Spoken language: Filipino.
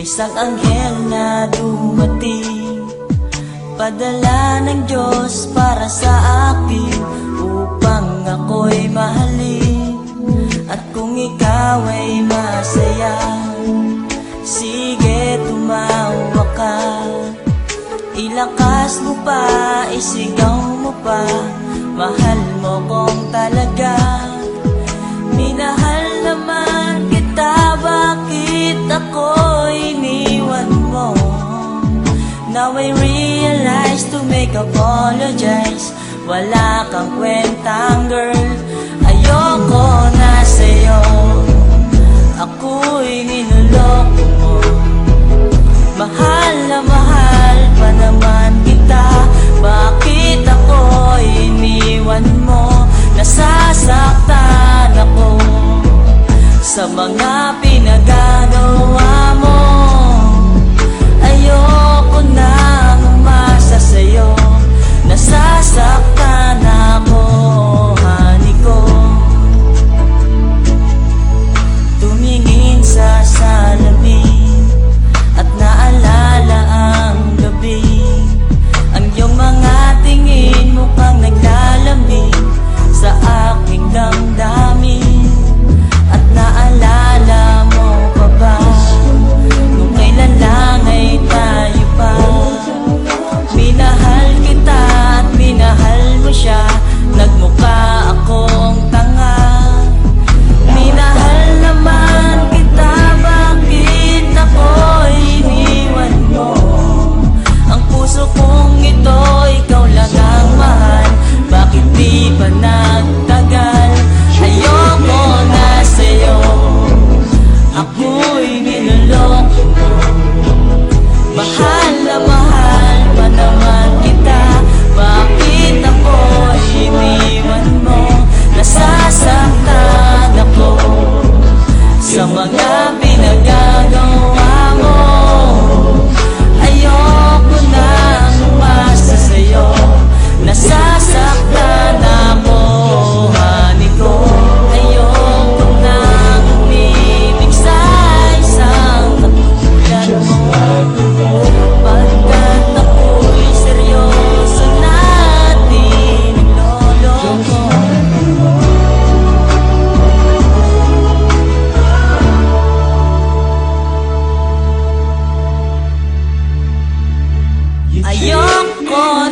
Isang anghel na dumating, padala ng Diyos para sa akin, upang ako'y mahalin. At kung ikaw ay masaya, sige tumawa ka. Ilakas mo pa, isigaw mo pa, mahal mo kong talaga. Minahal naman kita, bakit ako iniwan mo? Now I realize to make apologize, wala kang kwentang girl, ayoko na sa'yo. Ako'y niloloko mo, mahal na mahal pa naman kita, bakit ako iniwan mo? Nasasaktan ako sa mga pinagagawa mo. Ayoko nang umasa sa'yo, nasasaktan ako, honey ko. Tumingin sa salamin at naalala ang gabi, ang iyong mga tingin mukhang naglalamig sa aking damdamin. At naalala mo pa ba nung kailan lang ay tayo pa? Minahal kita at minahal mo siya, nagmukha akong tanga. Minahal naman kita, bakit ako'y iniwan mo? Ang puso kong ito, ikaw lang ang mahal, bakit di ba nagtagal? Ayoko na sa'yo, ako'y niloloko mo. Mahal na mahal pa naman kita, bakit ako'y iniwan mo? Nasasaktan ako sa mga pinagagawa mo. Ayoko nang umasa sa'yo, nasasaktan ako, honey ko. Ayoko nang umibig sa isang katulad mo, pagkat ako'y seryoso natin niloloko. Ayoko